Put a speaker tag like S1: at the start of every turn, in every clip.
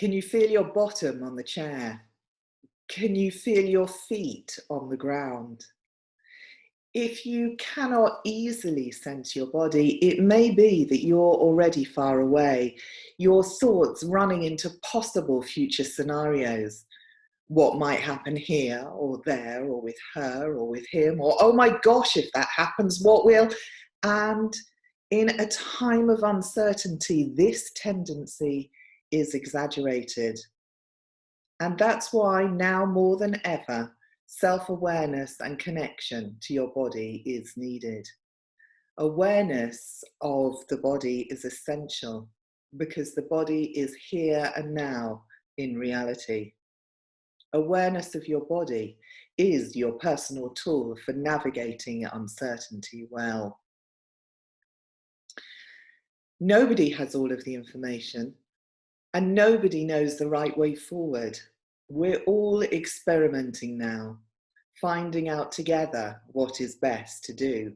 S1: Can you feel your bottom on the chair? Can you feel your feet on the ground? If you cannot easily sense your body, it may be that you're already far away, your thoughts running into possible future scenarios. What might happen here or there, or with her or with him, or oh my gosh, if that happens, what will? And in a time of uncertainty, this tendency is exaggerated. And that's why now more than ever, self-awareness and connection to your body is needed. Awareness of the body is essential because the body is here and now in reality. Awareness of your body is your personal tool for navigating uncertainty well. Nobody has all of the information, and nobody knows the right way forward. We're all experimenting now, finding out together what is best to do.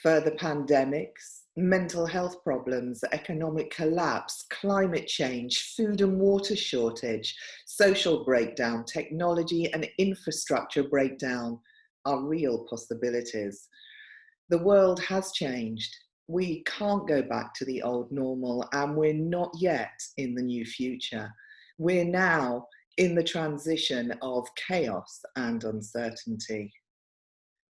S1: Further pandemics, mental health problems, economic collapse, climate change, food and water shortage, social breakdown, technology and infrastructure breakdown are real possibilities. The world has changed. We can't go back to the old normal, and we're not yet in the new future. We're now in the transition of chaos and uncertainty.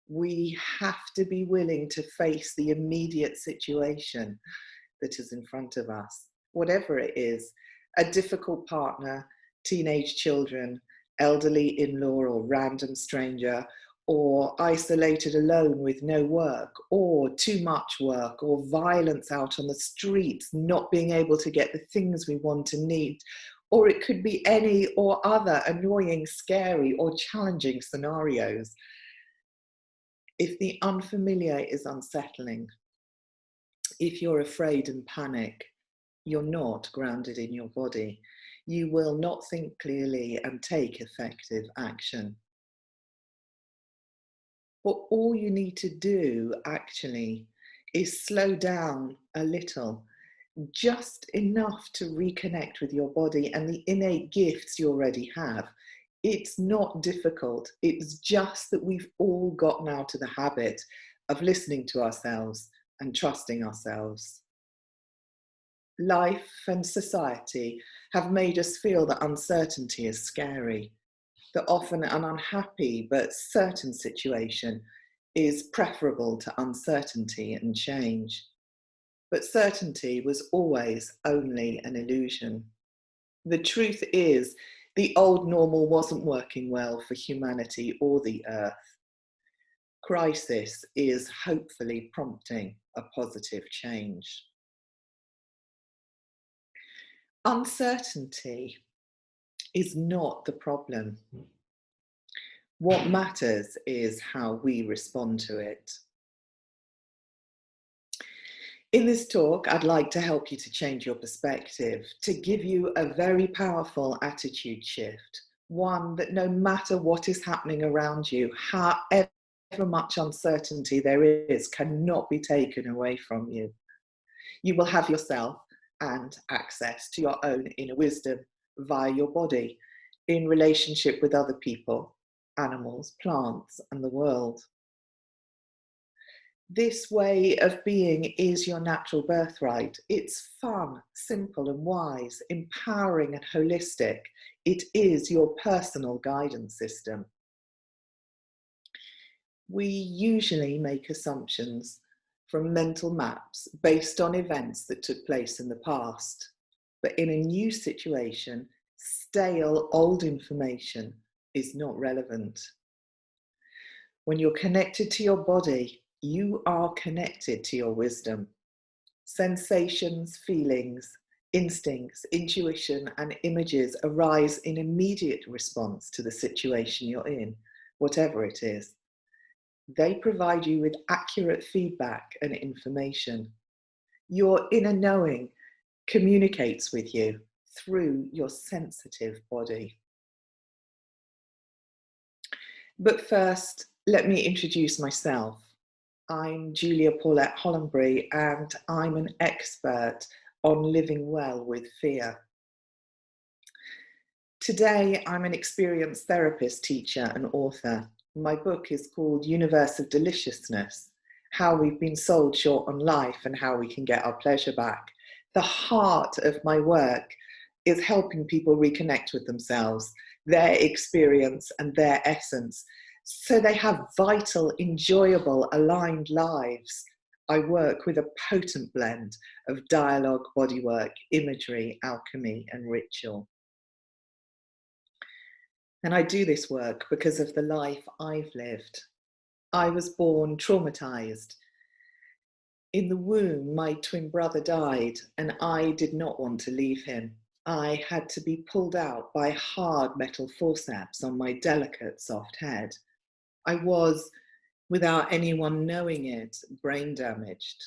S1: We have to be willing to face the immediate situation that is in front of us, whatever it is, a difficult partner, teenage children, elderly in-law or random stranger, or isolated alone with no work, or too much work, or violence out on the streets, not being able to get the things we want and need, or it could be any or other annoying, scary, or challenging scenarios. If the unfamiliar is unsettling, if you're afraid and panic, you're not grounded in your body. You will not think clearly and take effective action. But all you need to do actually is slow down a little, just enough to reconnect with your body and the innate gifts you already have. It's not difficult. It's just that we've all gotten out of the habit of listening to ourselves and trusting ourselves. Life and society have made us feel that uncertainty is scary, that often an unhappy but certain situation is preferable to uncertainty and change. But certainty was always only an illusion. The truth is, the old normal wasn't working well for humanity or the earth. Crisis is hopefully prompting a positive change. Uncertainty is not the problem. What matters is how we respond to it. In this talk, I'd like to help you to change your perspective, to give you a very powerful attitude shift, one that no matter what is happening around you, however much uncertainty there is, cannot be taken away from you. You will have yourself and access to your own inner wisdom via your body, in relationship with other people, animals, plants, and the world. This way of being is your natural birthright. It's fun, simple and wise, empowering and holistic. It is your personal guidance system. We usually make assumptions from mental maps based on events that took place in the past. But in a new situation, stale old information is not relevant. When you're connected to your body, you are connected to your wisdom. Sensations, feelings, instincts, intuition, and images arise in immediate response to the situation you're in, whatever it is. They provide you with accurate feedback and information. Your inner knowing communicates with you through your sensitive body. But first, let me introduce myself. I'm Paulette Hollenbery, and I'm an expert on living well with fear. Today, I'm an experienced therapist, teacher, and author. My book is called Universe of Deliciousness: How We've Been Sold Short on Life and How We Can Get Our Pleasure Back. The heart of my work is helping people reconnect with themselves, their experience, and their essence, so they have vital, enjoyable, aligned lives. I work with a potent blend of dialogue, bodywork, imagery, alchemy, and ritual. And I do this work because of the life I've lived. I was born traumatized. In the womb, my twin brother died, and I did not want to leave him. I had to be pulled out by hard metal forceps on my delicate, soft head. I was, without anyone knowing it, brain damaged.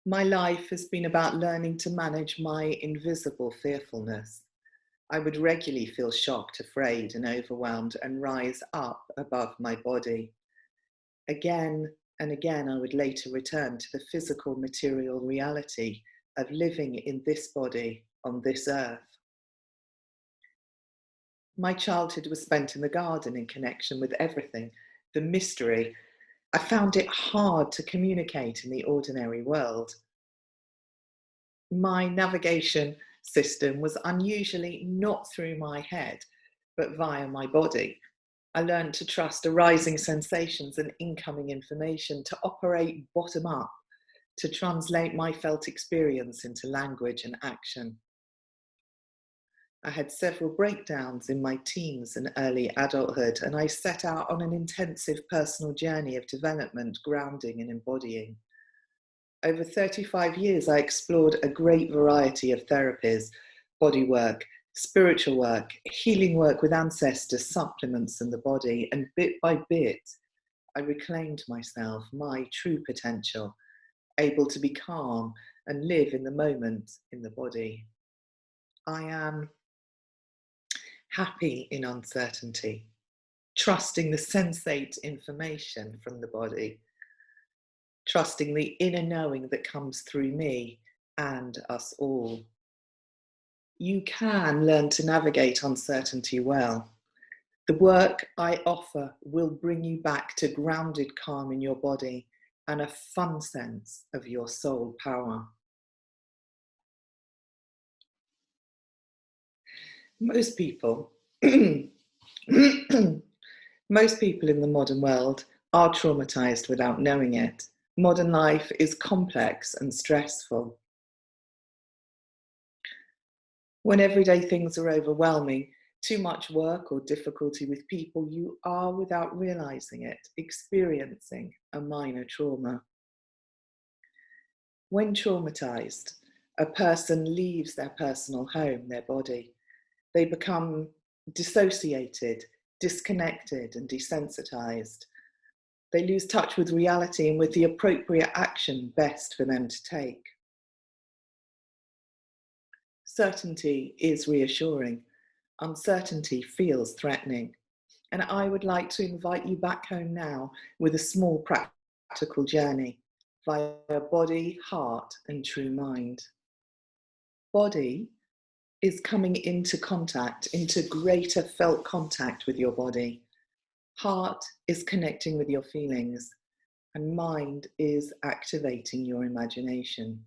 S1: My life has been about learning to manage my invisible fearfulness. I would regularly feel shocked, afraid, and overwhelmed and rise up above my body. Again and again, I would later return to the physical, material reality of living in this body on this earth. My childhood was spent in the garden in connection with everything, the mystery. I found it hard to communicate in the ordinary world. My navigation system was unusually not through my head, but via my body. I learned to trust arising sensations and incoming information, to operate bottom up, to translate my felt experience into language and action. I had several breakdowns in my teens and early adulthood, and I set out on an intensive personal journey of development, grounding, and embodying. Over 35 years, I explored a great variety of therapies: bodywork, spiritual work, healing work with ancestors, supplements, and the body. And bit by bit, I reclaimed myself, my true potential, able to be calm and live in the moment in the body. I am happy in uncertainty, trusting the sensate information from the body, trusting the inner knowing that comes through me and us all. You can learn to navigate uncertainty well. The work I offer will bring you back to grounded calm in your body and a fun sense of your soul power. Most people, most people in the modern world are traumatized without knowing it. Modern life is complex and stressful. When everyday things are overwhelming, too much work or difficulty with people, you are, without realizing it, experiencing a minor trauma. When traumatized, a person leaves their personal home, their body. They become dissociated, disconnected, and desensitized. They lose touch with reality and with the appropriate action best for them to take. Certainty is reassuring. Uncertainty feels threatening. And I would like to invite you back home now with a small practical journey via body, heart, and true mind. Body is coming into contact, into greater felt contact with your body. Heart is connecting with your feelings, and mind is activating your imagination.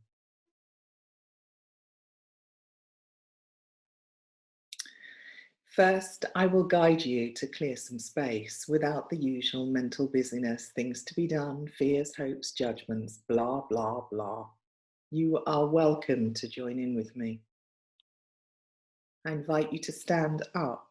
S1: First, I will guide you to clear some space without the usual mental busyness, things to be done, fears, hopes, judgments, blah, blah, blah. You are welcome to join in with me. I invite you to stand up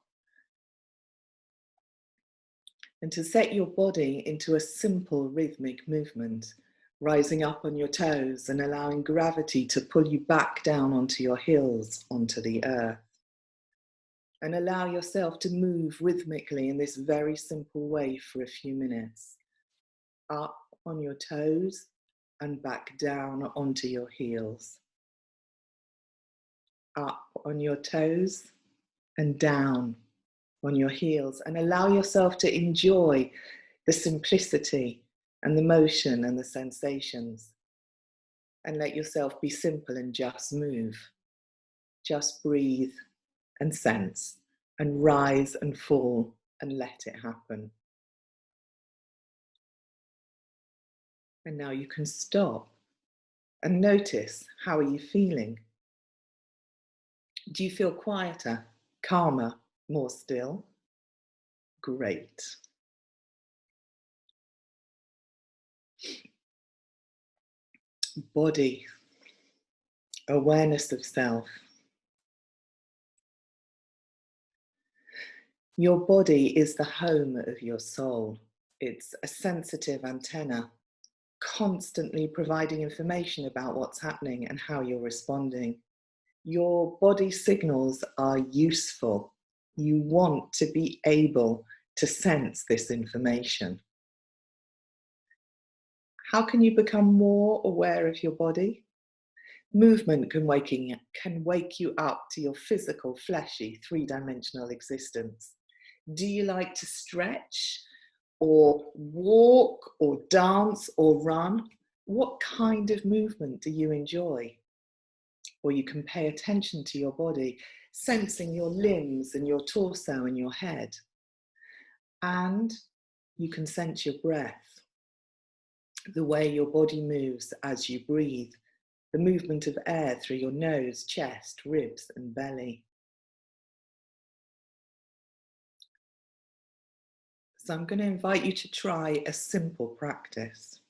S1: and to set your body into a simple rhythmic movement, rising up on your toes and allowing gravity to pull you back down onto your heels, onto the earth. And allow yourself to move rhythmically in this very simple way for a few minutes. Up on your toes and back down onto your heels. Up on your toes and down on your heels, and allow yourself to enjoy the simplicity and the motion and the sensations. And let yourself be simple and just move. Just breathe and sense and rise and fall and let it happen. And now you can stop and notice, how are you feeling? Do you feel quieter, calmer, more still? Great. Body, awareness of self. Your body is the home of your soul. It's a sensitive antenna, constantly providing information about what's happening and how you're responding. Your body signals are useful. You want to be able to sense this information. How can you become more aware of your body? Movement can wake you up to your physical, fleshy, three-dimensional existence. Do you like to stretch or walk or dance or run? What kind of movement do you enjoy? Or you can pay attention to your body, sensing your limbs and your torso and your head. And you can sense your breath, the way your body moves as you breathe, the movement of air through your nose, chest, ribs, and belly. So I'm going to invite you to try a simple practice.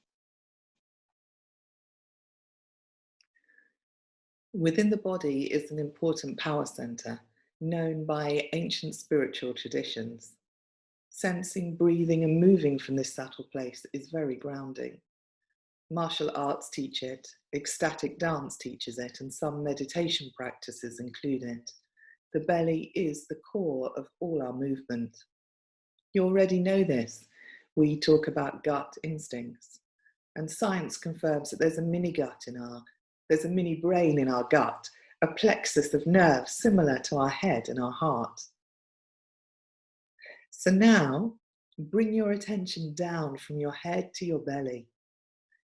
S1: Within the body is an important power center, known by ancient spiritual traditions. Sensing, breathing, and moving from this subtle place is very grounding. Martial arts teach it, ecstatic dance teaches it, and some meditation practices include it. The belly is the core of all our movement. You already know this. We talk about gut instincts, and science confirms that there's a mini brain in our gut, a plexus of nerves similar to our head and our heart. So now, bring your attention down from your head to your belly.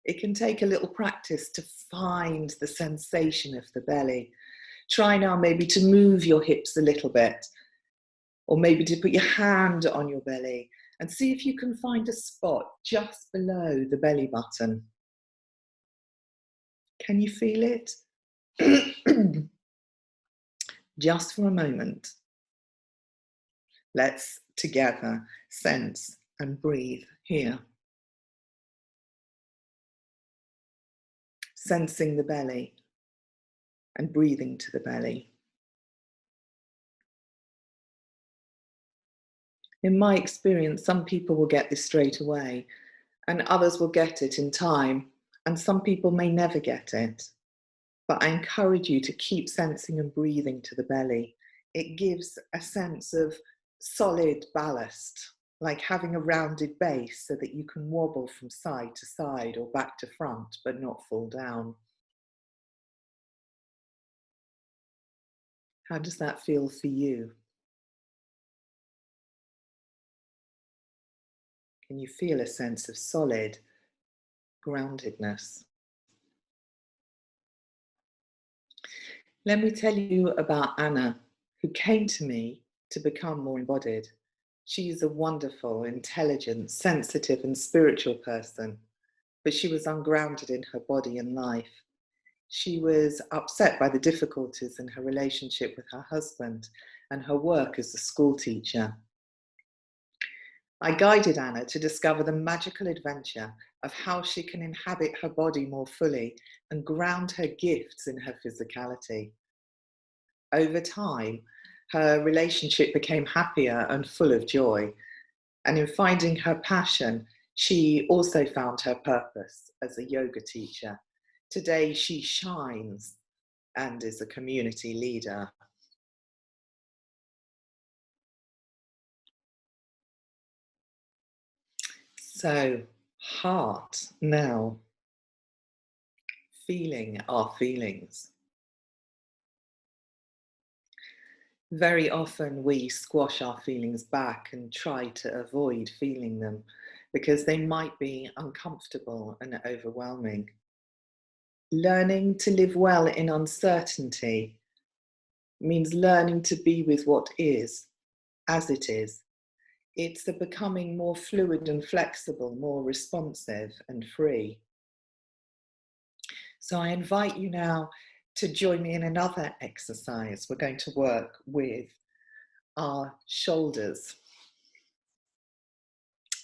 S1: It can take a little practice to find the sensation of the belly. Try now maybe to move your hips a little bit, or maybe to put your hand on your belly and see if you can find a spot just below the belly button. Can you feel it? Just for a moment. Let's together sense and breathe here. Sensing the belly and breathing to the belly. In my experience, some people will get this straight away and others will get it in time, and some people may never get it. But I encourage you to keep sensing and breathing to the belly. It gives a sense of solid ballast, like having a rounded base so that you can wobble from side to side or back to front, but not fall down. How does that feel for you? Can you feel a sense of solid groundedness? Let me tell you about Anna, who came to me to become more embodied. She's a wonderful, intelligent, sensitive, and spiritual person, but she was ungrounded in her body and life. She was upset by the difficulties in her relationship with her husband and her work as a school teacher. I guided Anna to discover the magical adventure of how she can inhabit her body more fully and ground her gifts in her physicality. Over time, her relationship became happier and full of joy. And in finding her passion, she also found her purpose as a yoga teacher. Today, she shines and is a community leader. So, heart now. Feeling our feelings. Very often we squash our feelings back and try to avoid feeling them because they might be uncomfortable and overwhelming. Learning to live well in uncertainty It means learning to be with what is, as it is. It's the becoming more fluid and flexible, more responsive and free. So I invite you now to join me in another exercise. We're going to work with our shoulders.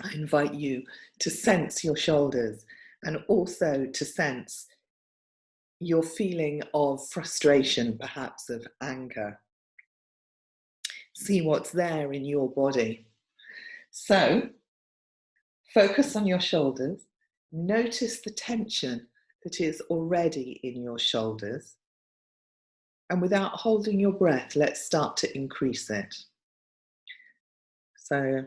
S1: I invite you to sense your shoulders and also to sense your feeling of frustration, perhaps of anger. See what's there in your body. So, focus on your shoulders. Notice the tension that is already in your shoulders. And without holding your breath, let's start to increase it. So,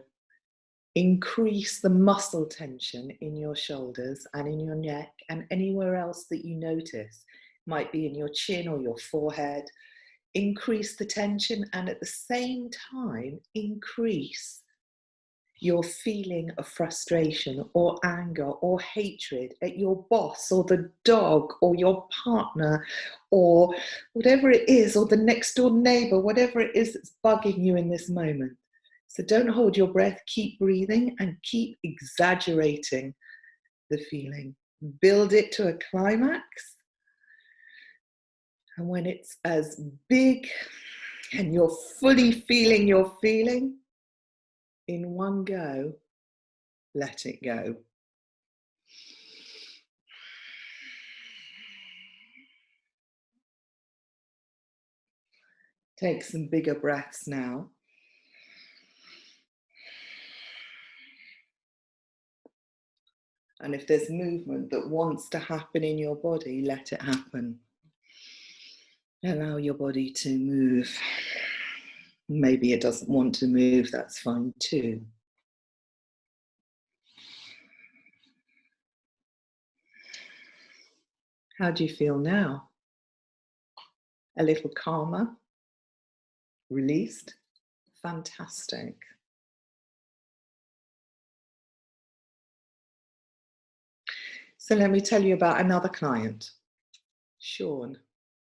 S1: increase the muscle tension in your shoulders and in your neck and anywhere else that you notice. It might be in your chin or your forehead. Increase the tension and at the same time, increase your feeling of frustration or anger or hatred at your boss or the dog or your partner or whatever it is, or the next door neighbor, whatever it is that's bugging you in this moment. So don't hold your breath, keep breathing and keep exaggerating the feeling. Build it to a climax. And when it's as big and you're fully feeling your feeling, in one go, let it go. Take some bigger breaths now. And if there's movement that wants to happen in your body, let it happen. Allow your body to move. Maybe it doesn't want to move, that's fine too. How do you feel now? A little calmer? Released? Fantastic. So let me tell you about another client, Sean,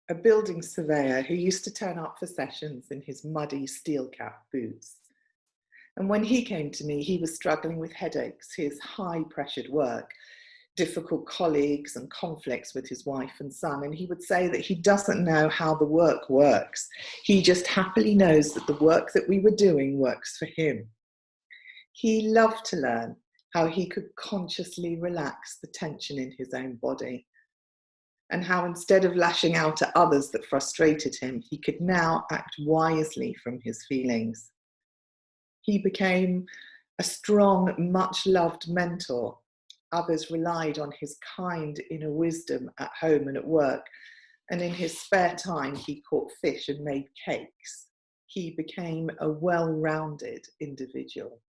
S1: a building surveyor who used to turn up for sessions in his muddy steel-cap boots. And when he came to me, he was struggling with headaches, his high-pressured work, difficult colleagues and conflicts with his wife and son. And he would say that he doesn't know how the work works. He just happily knows that the work that we were doing works for him. He loved to learn how he could consciously relax the tension in his own body, and how instead of lashing out at others that frustrated him, he could now act wisely from his feelings. He became a strong, much-loved mentor. Others relied on his kind inner wisdom at home and at work, and in his spare time he caught fish and made cakes. He became a well-rounded individual.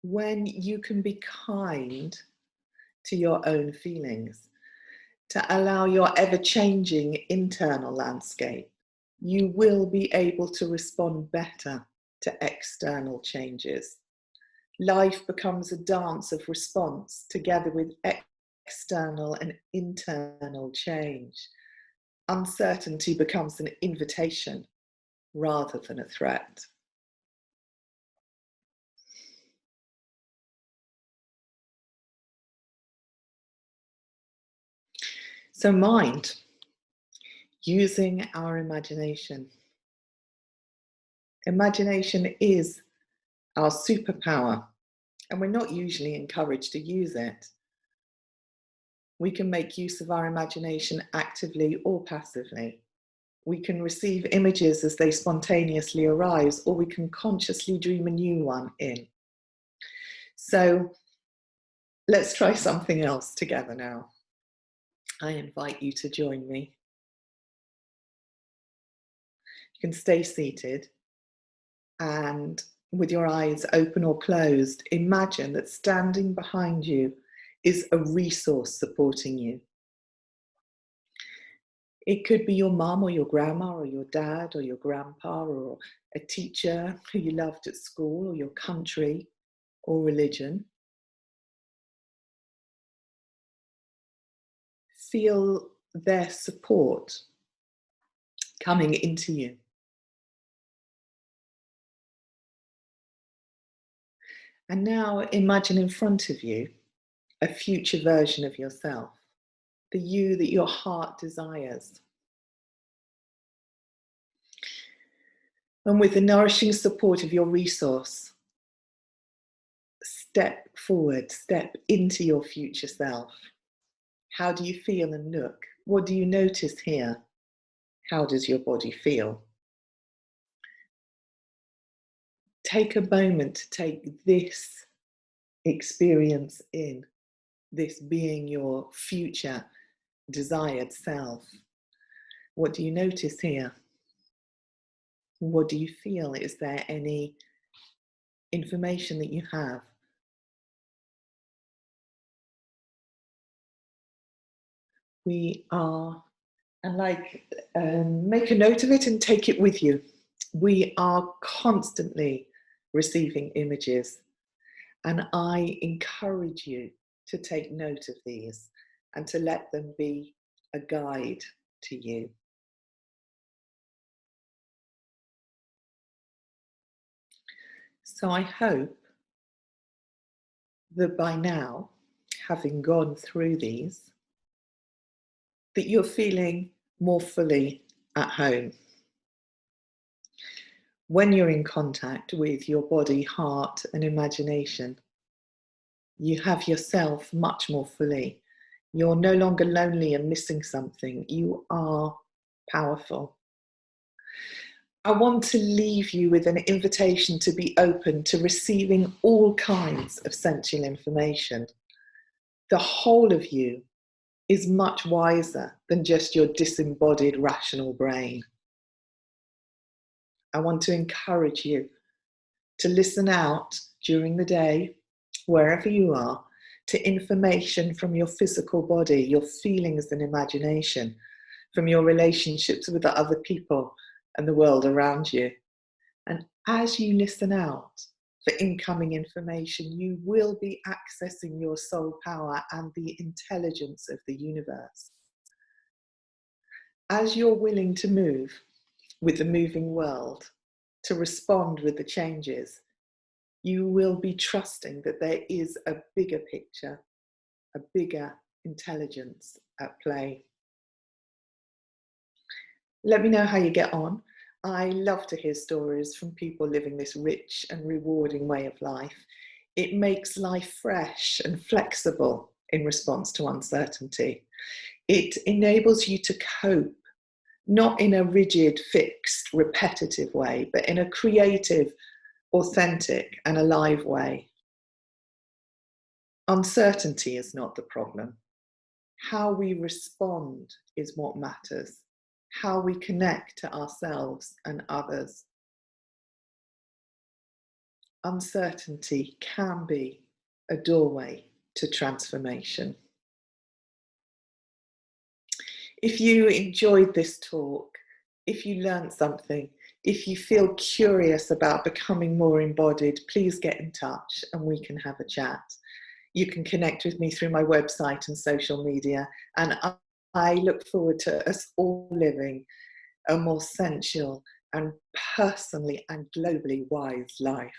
S1: When you can be kind to your own feelings, to allow your ever-changing internal landscape, you will be able to respond better to external changes. Life becomes a dance of response together with external and internal change. Uncertainty becomes an invitation rather than a threat. So mind, using our imagination. Imagination is our superpower, and we're not usually encouraged to use it. We can make use of our imagination actively or passively. We can receive images as they spontaneously arise, or we can consciously dream a new one in. So let's try something else together now. I invite you to join me. You can stay seated and with your eyes open or closed, imagine that standing behind you is a resource supporting you. It could be your mum or your grandma or your dad or your grandpa or a teacher who you loved at school, or your country or religion. Feel their support coming into you. And now imagine in front of you a future version of yourself, the you that your heart desires. And with the nourishing support of your resource, step forward, step into your future self. How do you feel and look? What do you notice here? How does your body feel? Take a moment to take this experience in, this being your future desired self. What do you notice here? What do you feel? Is there any information that you have? We are, and make a note of it and take it with you. We are constantly receiving images, and I encourage you to take note of these and to let them be a guide to you. So I hope that by now, having gone through these, that you're feeling more fully at home. When you're in contact with your body, heart, and imagination, you have yourself much more fully. You're no longer lonely and missing something. You are powerful. I want to leave you with an invitation to be open to receiving all kinds of sensual information. The whole of you is much wiser than just your disembodied rational brain. I want to encourage you to listen out during the day, wherever you are, to information from your physical body, your feelings and imagination, from your relationships with the other people and the world around you. And as you listen out for incoming information, you will be accessing your soul power and the intelligence of the universe. As you're willing to move with the moving world, to respond with the changes, you will be trusting that there is a bigger picture, a bigger intelligence at play. Let me know how you get on. I love to hear stories from people living this rich and rewarding way of life. It makes life fresh and flexible in response to uncertainty. It enables you to cope, not in a rigid, fixed, repetitive way, but in a creative, authentic, and alive way. Uncertainty is not the problem. How we respond is what matters. How we connect to ourselves and others. Uncertainty can be a doorway to transformation. If you enjoyed this talk, if you learned something, if you feel curious about becoming more embodied, please get in touch and we can have a chat. You can connect with me through my website and social media, and I look forward to us all living a more sensual and personally and globally wise life.